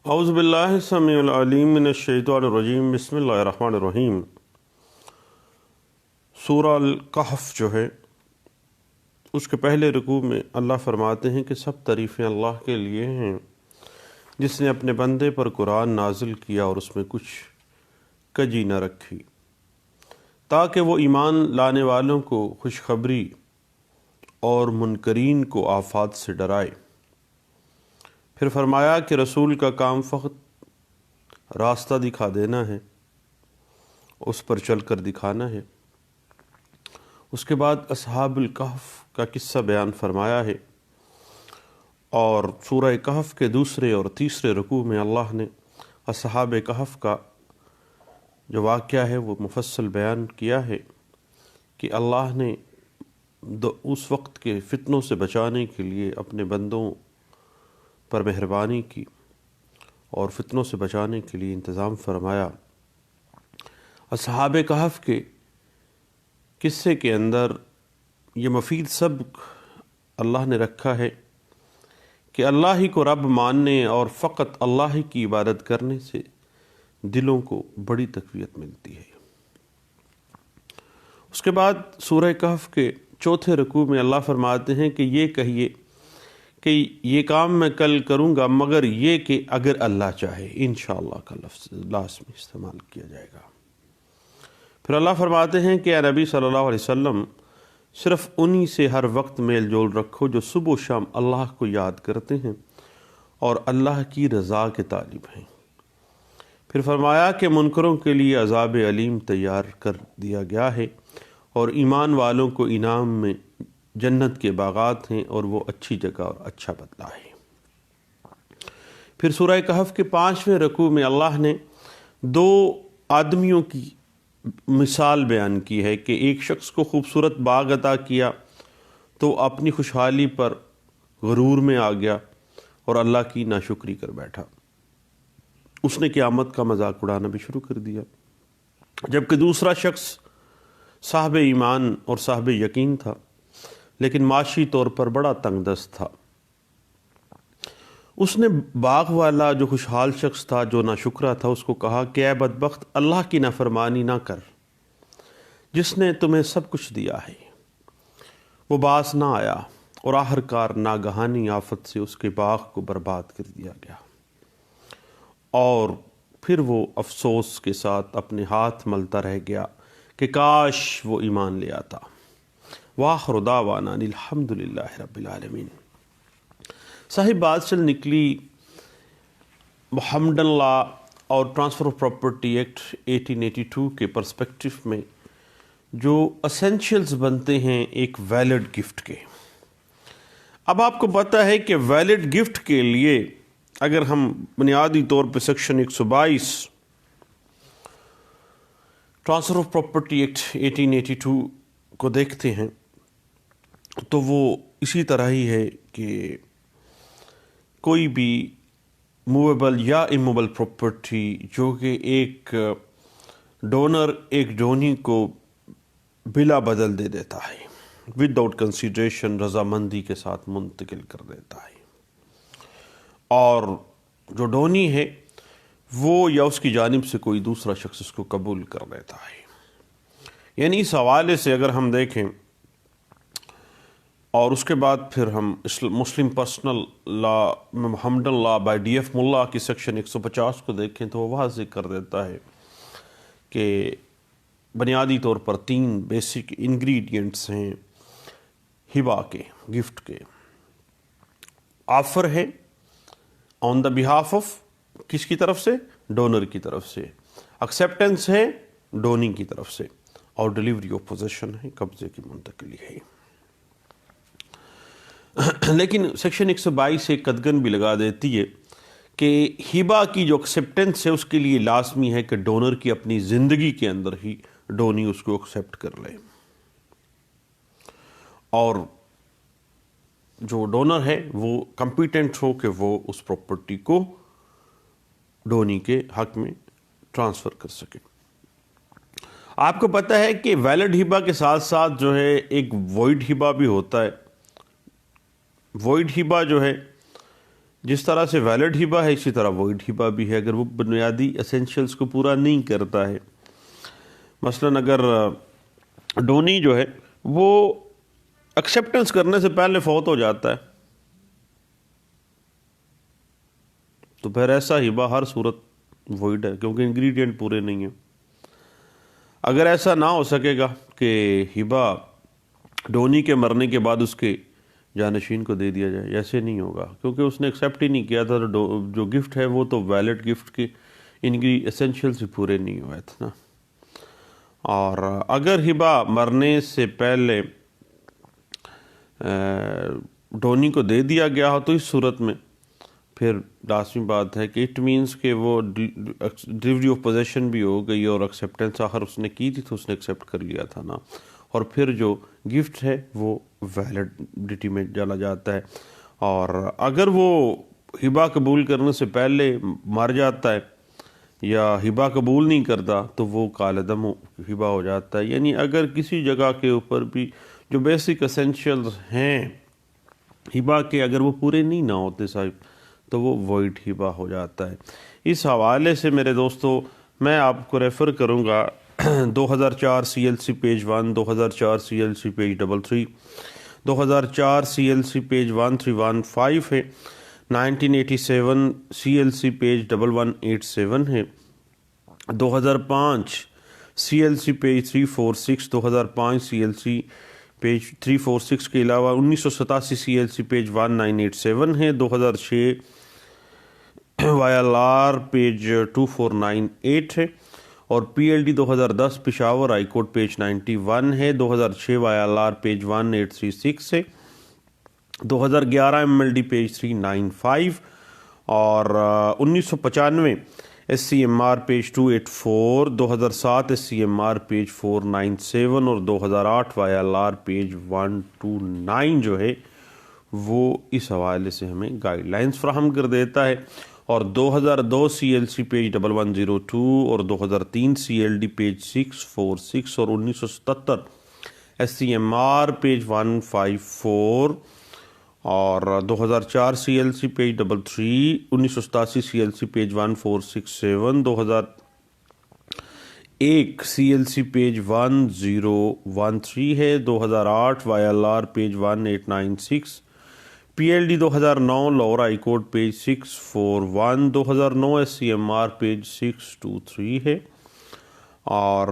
اعوذ باللہ السمیع العلیم من الشیطان الرجیم بسم اللہ الرحمن الرحیم۔ سورہ الکہف جو ہے اس کے پہلے رکوع میں اللہ فرماتے ہیں کہ سب تعریفیں اللہ کے لیے ہیں جس نے اپنے بندے پر قرآن نازل کیا اور اس میں کچھ کجی نہ رکھی تاکہ وہ ایمان لانے والوں کو خوشخبری اور منکرین کو آفات سے ڈرائے۔ پھر فرمایا کہ رسول کا کام فقط راستہ دکھا دینا ہے، اس پر چل کر دکھانا ہے۔ اس کے بعد اصحاب الکہف کا قصہ بیان فرمایا ہے، اور سورہ کہف کے دوسرے اور تیسرے رکوع میں اللہ نے اصحاب کہف کا جو واقعہ ہے وہ مفصل بیان کیا ہے کہ اللہ نے اس وقت کے فتنوں سے بچانے کے لیے اپنے بندوں پر مہربانی کی اور فتنوں سے بچانے کے لیے انتظام فرمایا۔ اصحاب کہف کے قصے کے اندر یہ مفید سبق اللہ نے رکھا ہے کہ اللہ ہی کو رب ماننے اور فقط اللہ ہی کی عبادت کرنے سے دلوں کو بڑی تقویت ملتی ہے۔ اس کے بعد سورہ کہف کے چوتھے رکوع میں اللہ فرماتے ہیں کہ یہ کہیے کہ یہ کام میں کل کروں گا مگر یہ کہ اگر اللہ چاہے، انشاءاللہ کا لفظ لازمی استعمال کیا جائے گا۔ پھر اللہ فرماتے ہیں کہ اے نبی صلی اللہ علیہ وسلم صرف انہی سے ہر وقت میل جول رکھو جو صبح و شام اللہ کو یاد کرتے ہیں اور اللہ کی رضا کے طالب ہیں۔ پھر فرمایا کہ منکروں کے لیے عذاب علیم تیار کر دیا گیا ہے اور ایمان والوں کو انعام میں جنت کے باغات ہیں اور وہ اچھی جگہ اور اچھا بدلہ ہے۔ پھر سورہ کہف کے 5ویں رکوع میں اللہ نے دو آدمیوں کی مثال بیان کی ہے کہ ایک شخص کو خوبصورت باغ عطا کیا تو اپنی خوشحالی پر غرور میں آ گیا اور اللہ کی ناشکری کر بیٹھا۔ اس نے قیامت کا مذاق اڑانا بھی شروع کر دیا، جبکہ دوسرا شخص صاحب ایمان اور صاحب یقین تھا لیکن معاشی طور پر بڑا تنگ دست تھا۔ اس نے باغ والا جو خوشحال شخص تھا، جو ناشکرا تھا، اس کو کہا کہ اے بدبخت، اللہ کی نافرمانی نہ کر جس نے تمہیں سب کچھ دیا ہے۔ وہ باز نہ آیا اور آخرکار ناگہانی آفت سے اس کے باغ کو برباد کر دیا گیا، اور پھر وہ افسوس کے ساتھ اپنے ہاتھ ملتا رہ گیا کہ کاش وہ ایمان لے آتا۔ وآخر دعوانا الحمد للہ رب العالمین۔ صاحب بات چل نکلی محمدن لا اور ٹرانسفر آف پراپرٹی ایکٹ 1882 کے پرسپیکٹو میں جو اسینشلز بنتے ہیں ایک ویلڈ گفٹ کے۔ اب آپ کو پتہ ہے کہ ویلڈ گفٹ کے لیے اگر ہم بنیادی طور پہ section 122 transfer of property act 1882 کو دیکھتے ہیں تو وہ اسی طرح ہی ہے کہ کوئی بھی موویبل یا اموویبل پراپرٹی جو کہ ایک ڈونر ایک ڈونی کو بلا بدل دے دیتا ہے، ود آؤٹ کنسیڈریشن، رضامندی کے ساتھ منتقل کر دیتا ہے، اور جو ڈونی ہے وہ یا اس کی جانب سے کوئی دوسرا شخص اس کو قبول کر لیتا ہے۔ یعنی اس حوالے سے اگر ہم دیکھیں اور اس کے بعد پھر ہم Muslim personal law Mohammedan law by D F Mulla کی سیکشن 150 کو دیکھیں تو وہ واضح کر دیتا ہے کہ بنیادی طور پر 3 بیسک انگریڈینٹس ہیں ہبہ کے، گفٹ کے۔ آفر ہے آن دا بہاف آف کس کی طرف سے؟ ڈونر کی طرف سے۔ ایکسیپٹنس ہے ڈونی کی طرف سے، اور ڈیلیوری آف پوزیشن ہے، قبضے کی منتقلی ہے۔ لیکن سیکشن 122 ایک قدغن بھی لگا دیتی ہے کہ ہبہ کی جو ایکسیپٹنس ہے اس کے لیے لازمی ہے کہ ڈونر کی اپنی زندگی کے اندر ہی ڈونی اس کو ایکسیپٹ کر لے، اور جو ڈونر ہے وہ کمپیٹنٹ ہو کہ وہ اس پراپرٹی کو ڈونی کے حق میں ٹرانسفر کر سکے۔ آپ کو پتہ ہے کہ ویلڈ ہبہ کے ساتھ ساتھ جو ہے ایک وائڈ ہبہ بھی ہوتا ہے۔ وائڈ ہبہ جو ہے جس طرح سے ویلڈ ہبہ ہے اسی طرح وائڈ ہبہ بھی ہے، اگر وہ بنیادی اسینشلز کو پورا نہیں کرتا ہے۔ مثلاً اگر ڈونی جو ہے وہ ایکسیپٹنس کرنے سے پہلے فوت ہو جاتا ہے تو پھر ایسا ہبہ ہر صورت وائڈ ہے، کیونکہ انگریڈینٹ پورے نہیں ہیں۔ اگر ایسا نہ ہو سکے گا کہ ہبہ ڈونی کے مرنے کے بعد اس کے جانشین کو دے دیا جائے، ایسے نہیں ہوگا، کیونکہ اس نے ایکسیپٹ ہی نہیں کیا تھا، جو گفٹ ہے وہ تو ویلڈ گفٹ کے ایسینشیل سے پورے نہیں ہوئے تھے نا۔ اور اگر ہبہ مرنے سے پہلے ڈونی کو دے دیا گیا ہو تو اس صورت میں پھر لازمی بات ہے کہ اٹ مینس کہ وہ ڈلیوری آف پوزیشن بھی ہو گئی اور ایکسیپٹنس آخر اس نے کی تھی تو اس نے ایکسیپٹ کر لیا تھا نا، اور پھر جو گفٹ ہے وہ ویلڈٹی میں چلا جاتا ہے۔ اور اگر وہ ہبہ قبول کرنے سے پہلے مر جاتا ہے یا ہبہ قبول نہیں کرتا تو وہ کالعدم ہبہ ہو جاتا ہے، یعنی اگر کسی جگہ کے اوپر بھی جو بیسک اسینشیلز ہیں ہبہ کے اگر وہ پورے نہیں نہ ہوتے صاحب تو وہ وائڈ ہبہ ہو جاتا ہے۔ اس حوالے سے میرے دوستو میں آپ کو ریفر کروں گا 2004 CLC page 1، 2004 CLC page 33، 2004 CLC page 1315 ہے، 1987 CLC پیج 1187 ہے، 2005 CLC پیج 346، 2005 CLC پیج 346 کے علاوہ 1987 CLC پیج 1987 ہے، 2006 YLR پیج 2498 ہے، اور PLD 2010 Peshawar high court page 91 ہے، 2006 YLR پیج 1836 ہے، 2011 MLD پیج 395 اور 1995 SCMR پیج 284، 2007 SCMR پیج 497 اور 2008 YLR پیج 129 جو ہے وہ اس حوالے سے ہمیں گائیڈ لائنز فراہم کر دیتا ہے۔ اور 2002 CLC پیج 1102 اور 2003 CLD پیج 646 اور 1977 SCMR پیج 154 اور 2004 CLC page 33، 1987 CLC page 1467، 2001 CLC page 1013 ہے، 2008 YLR page 1896، PLD 2009 Lahore high court page 641، 2009 SCMR page 623 ہے، اور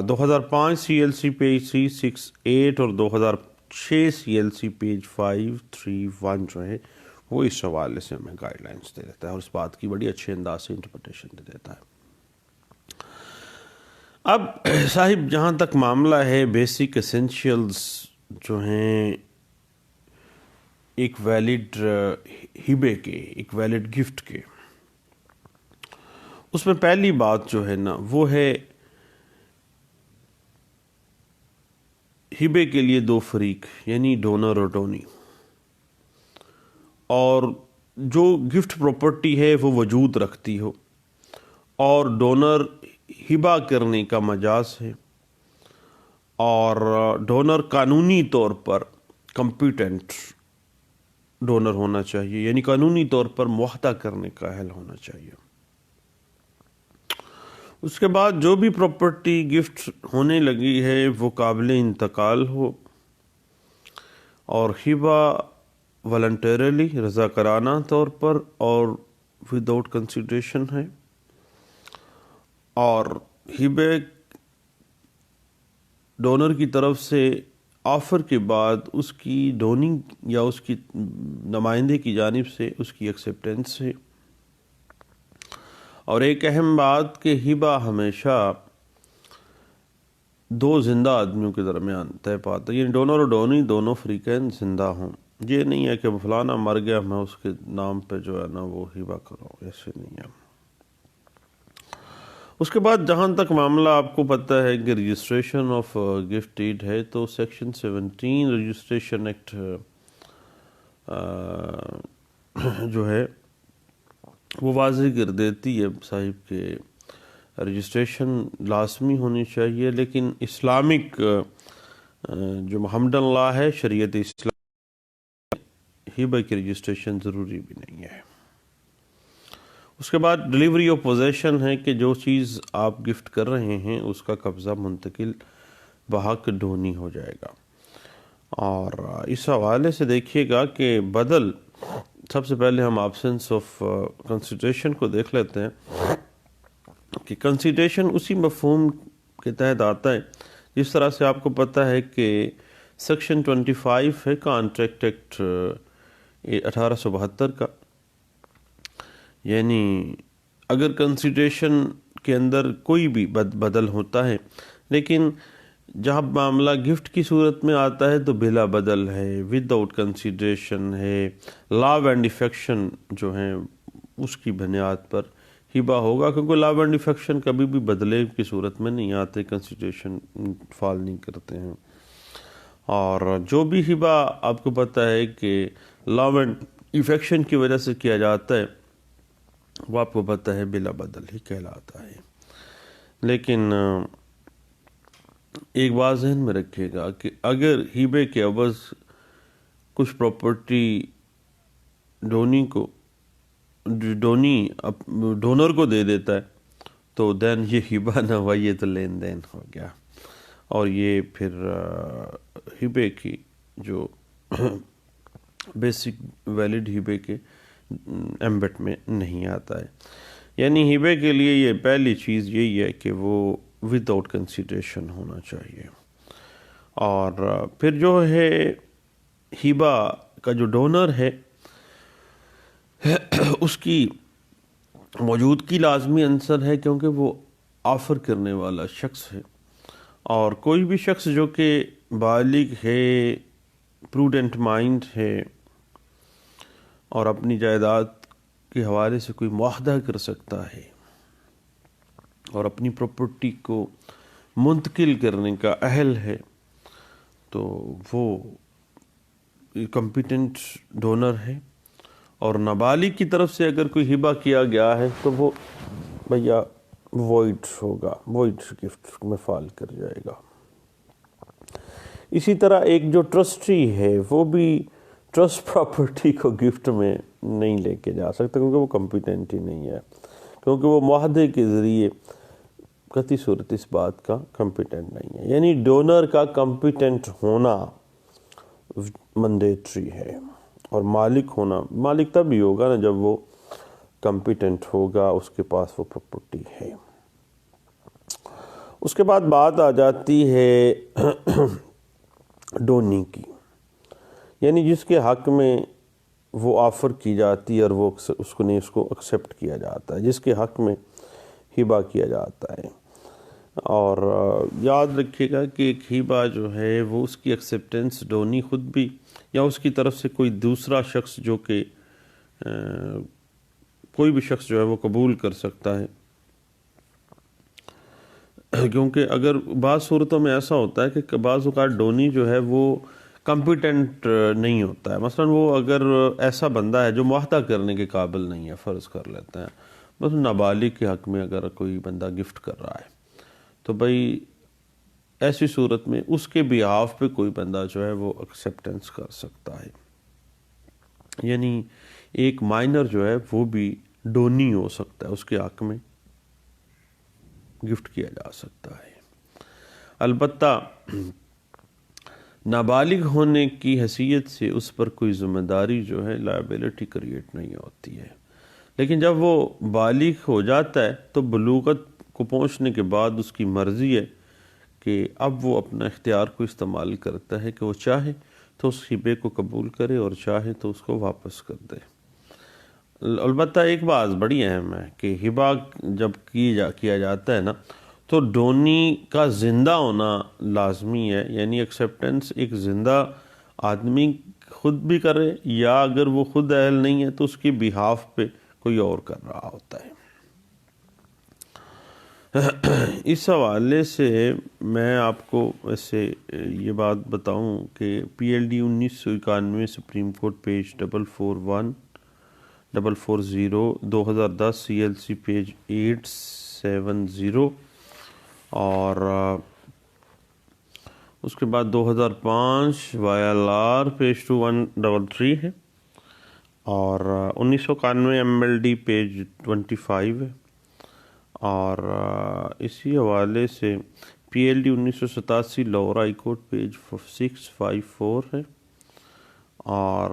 2005 CLC پیج 368 اور 2006 CLC پیج 531 جو ہے وہ اس حوالے سے ہمیں گائیڈ لائنز دے دیتا ہے اور اس بات کی بڑی اچھے انداز سے انٹرپریٹیشن دے دیتا ہے۔ اب صاحب جہاں تک معاملہ ہے بیسک اسینشیلز جو ہیں ایک ویلڈ ہبے کے، ایک ویلڈ گفٹ کے، اس میں پہلی بات جو ہے نا وہ ہے ہبے کے لیے دو فریق یعنی ڈونر اور ڈونی، اور جو گفٹ پراپرٹی ہے وہ وجود رکھتی ہو اور ڈونر ہبہ کرنے کا مجاز ہے، اور ڈونر قانونی طور پر کمپیٹنٹ ڈونر ہونا چاہیے، یعنی قانونی طور پر معاہدہ کرنے کا اہل ہونا چاہیے۔ اس کے بعد جو بھی پراپرٹی گفٹ ہونے لگی ہے وہ قابل انتقال ہو اور ہبہ والنٹیرلی رضاکارانہ طور پر اور وداؤٹ کنسیڈریشن ہے، اور ہبے ڈونر کی طرف سے آفر کے بعد اس کی ڈوننگ یا اس کی نمائندے کی جانب سے اس کی ایکسیپٹنس ہے۔ اور ایک اہم بات کہ ہبہ ہمیشہ دو زندہ آدمیوں کے درمیان طے پاتا ہے، یعنی ڈونر اور ڈونی دونوں فریقین زندہ ہوں، یہ نہیں ہے کہ فلانا مر گیا میں اس کے نام پہ جو ہے نا وہ ہبہ کروں، ایسے نہیں ہے۔ اس کے بعد جہاں تک معاملہ آپ کو پتہ ہے کہ رجسٹریشن آف گفٹ ڈیڈ ہے تو سیکشن 17 رجسٹریشن ایکٹ جو ہے وہ واضح کر دیتی ہے صاحب کہ رجسٹریشن لازمی ہونی چاہیے، لیکن اسلامک جو محمدن لا ہے شریعت اسلام ہبہ کی رجسٹریشن ضروری بھی نہیں ہے۔ اس کے بعد ڈیلیوری آف پوزیشن ہے کہ جو چیز آپ گفٹ کر رہے ہیں اس کا قبضہ منتقل بحق ڈونی ہو جائے گا۔ اور اس حوالے سے دیکھیے گا کہ بدل، سب سے پہلے ہم آبسنس آف کنسیڈریشن کو دیکھ لیتے ہیں کہ کنسیڈریشن اسی مفہوم کے تحت آتا ہے جس طرح سے آپ کو پتہ ہے کہ سیکشن 25 ہے کانٹریکٹ ایکٹ 1872 کا، یعنی اگر کنسیڈریشن کے اندر کوئی بھی بدل ہوتا ہے، لیکن جہاں معاملہ گفٹ کی صورت میں آتا ہے تو بلا بدل ہے، ود آؤٹ کنسیڈریشن ہے، لاو اینڈ افیکشن جو ہیں اس کی بنیاد پر ہبہ ہوگا، کیونکہ لاو اینڈ افیکشن کبھی بھی بدلے کی صورت میں نہیں آتے، کنسیڈریشن فال نہیں کرتے ہیں۔ اور جو بھی ہبہ آپ کو پتہ ہے کہ لاو اینڈ افیکشن کی وجہ سے کیا جاتا ہے وہ آپ کو پتہ ہے بلا بدل ہی کہلاتا ہے۔ لیکن ایک بات ذہن میں رکھیے گا کہ اگر ہیبے کے عوض کچھ پراپرٹی ڈونر کو دے دیتا ہے تو دین یہ ہبہ نہ ہوا، یہ تو لین دین ہو گیا، اور یہ پھر ہبے کی جو بیسک ویلڈ ہبے کے ایمبٹ میں نہیں آتا ہے۔ یعنی ہبے کے لیے یہ پہلی چیز یہی ہے کہ وہ ود آؤٹ کنسیڈریشن ہونا چاہیے، اور پھر جو ہے ہبہ کا جو ڈونر ہے اس کی موجودگی لازمی عنصر ہے، کیونکہ وہ آفر کرنے والا شخص ہے، اور کوئی بھی شخص جو کہ بالغ ہے، پروڈنٹ مائنڈ ہے، اور اپنی جائیداد کے حوالے سے کوئی معاہدہ کر سکتا ہے اور اپنی پراپرٹی کو منتقل کرنے کا اہل ہے، تو وہ کمپیٹنٹ ڈونر ہے۔ اور نابالغ کی طرف سے اگر کوئی ہبہ کیا گیا ہے تو وہ بھیا وائڈ ہوگا، وائڈ گفٹ میں فال کر جائے گا۔ اسی طرح ایک جو ٹرسٹی ہے وہ بھی ٹرسٹ پراپرٹی کو گفٹ میں نہیں لے کے جا سکتا، کیونکہ وہ کمپیٹنٹ ہی نہیں ہے، کیونکہ وہ معاہدے کے ذریعے قطعی صورت اس بات کا کمپیٹنٹ نہیں ہے۔ یعنی ڈونر کا کمپیٹنٹ ہونا مینڈیٹری ہے، اور مالک ہونا، مالک تب ہی ہوگا نا جب وہ کمپیٹنٹ ہوگا، اس کے پاس وہ پراپرٹی ہے۔ اس کے بعد بات آ جاتی ہے ڈونی کی، یعنی جس کے حق میں وہ آفر کی جاتی ہے اور وہ اس کو ایکسیپٹ کیا جاتا ہے، جس کے حق میں ہبہ کیا جاتا ہے۔ اور یاد رکھیے گا کہ ایک ہبہ جو ہے وہ اس کی ایکسیپٹنس ڈونی خود بھی یا اس کی طرف سے کوئی دوسرا شخص جو کہ کوئی بھی شخص جو ہے وہ قبول کر سکتا ہے، کیونکہ اگر بعض صورتوں میں ایسا ہوتا ہے کہ بعض اوقات ڈونی جو ہے وہ کمپیٹنٹ نہیں ہوتا ہے۔ مثلا وہ اگر ایسا بندہ ہے جو معاہدہ کرنے کے قابل نہیں ہے، فرض کر لیتے ہیں مثلا نابالغ کے حق میں اگر کوئی بندہ گفٹ کر رہا ہے تو بھائی ایسی صورت میں اس کے بیہاف پہ کوئی بندہ جو ہے وہ ایکسیپٹنس کر سکتا ہے، یعنی ایک مائنر جو ہے وہ بھی ڈونی ہو سکتا ہے، اس کے حق میں گفٹ کیا جا سکتا ہے۔ البتہ نابالغ ہونے کی حیثیت سے اس پر کوئی ذمہ داری جو ہے لائبلٹی کریٹ نہیں ہوتی ہے، لیکن جب وہ بالغ ہو جاتا ہے تو بلوغت کو پہنچنے کے بعد اس کی مرضی ہے کہ اب وہ اپنا اختیار کو استعمال کرتا ہے کہ وہ چاہے تو اس ہبے کو قبول کرے اور چاہے تو اس کو واپس کر دے۔ البتہ ایک بات بڑی اہم ہے کہ ہبہ جب کیا جاتا ہے نا تو ڈونی کا زندہ ہونا لازمی ہے، یعنی ایکسیپٹنس ایک زندہ آدمی خود بھی کرے، یا اگر وہ خود اہل نہیں ہے تو اس کی بیہاف پہ کوئی اور کر رہا ہوتا ہے۔ اس حوالے سے میں آپ کو ویسے یہ بات بتاؤں کہ P L D 1991 Supreme Court page 440 2010 C L C page 870، اور اس کے بعد 2005 وائی ایل آر پیج 2133 ہے، اور 1991 MLD پیج 25 ہے، اور اسی حوالے سے PLD 1987 Lahore high court page 654 ہے، اور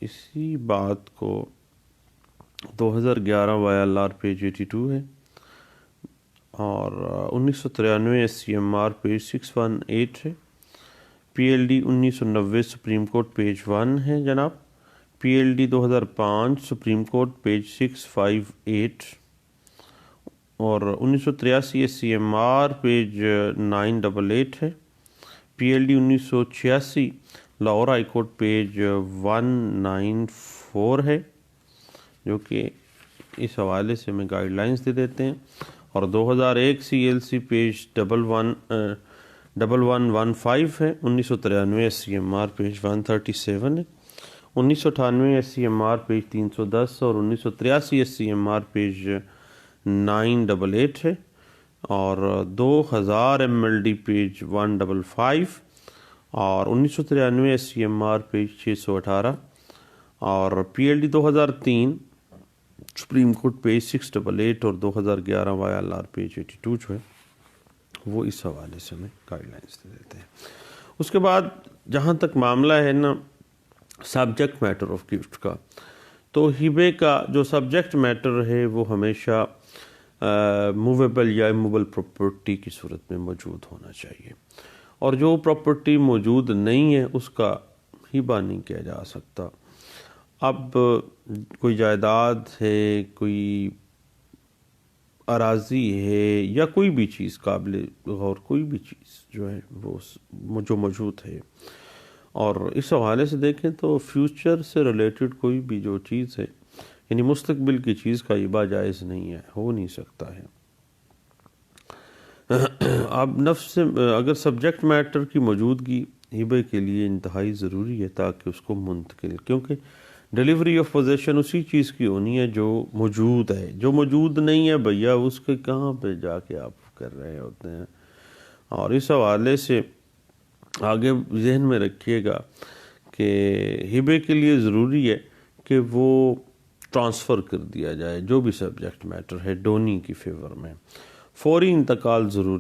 اسی بات کو 2011 YLR پیج 82 ہے، اور 1993 SCMR پیج 618 ہے، PLD 1990 سپریم کورٹ پیج 1 ہے جناب، PLD 2005 سپریم کورٹ پیج 658، اور 1983 SCMR پیج 988 ہے، PLD 1986 Lahore high court page 194 ہے، جو کہ اس حوالے سے میں گائیڈ لائنز دے دیتے ہیں، اور 2001 CLC پیج 1115 ہے، 1993 SCMR پیج 137 ہے، 1998 SCMR پیج 310 اور 1983 SCMR پیج 988 ہے، اور 2000 MLD پیج 155، اور 1993 SCMR پیج 618، اور PLD 2003 سپریم کورٹ پیج 688 اور 2011 YLR پیج 82 جو ہے وہ اس حوالے سے میں گائیڈ لائنس دے دیتے ہیں۔ اس کے بعد جہاں تک معاملہ ہے نا سبجیکٹ میٹر آف گفٹ کا، تو ہبے کا جو سبجیکٹ میٹر ہے وہ ہمیشہ موویبل یا اموویبل پراپرٹی کی صورت میں موجود ہونا چاہیے، اور جو پراپرٹی موجود نہیں ہے اس کا ہبہ نہیں کیا جا سکتا۔ اب کوئی جائیداد ہے، کوئی اراضی ہے، یا کوئی بھی چیز قابل غور کوئی بھی چیز جو ہے وہ جو موجود ہے، اور اس حوالے سے دیکھیں تو فیوچر سے ریلیٹڈ کوئی بھی جو چیز ہے، یعنی مستقبل کی چیز کا ہبہ جائز نہیں ہے، ہو نہیں سکتا ہے۔ اب اگر سبجیکٹ میٹر کی موجودگی ہبے کے لیے انتہائی ضروری ہے تاکہ اس کو منتقل، کیونکہ ڈیلیوری آف پوزیشن اسی چیز کی ہونی ہے جو موجود ہے، جو موجود نہیں ہے بھیا اس کے کہاں پہ جا کے آپ کر رہے ہوتے ہیں۔ اور اس حوالے سے آگے ذہن میں رکھیے گا کہ ہبے کے لیے ضروری ہے کہ وہ ٹرانسفر کر دیا جائے، جو بھی سبجیکٹ میٹر ہے ڈونی کی فیور میں، فوری انتقال ضروری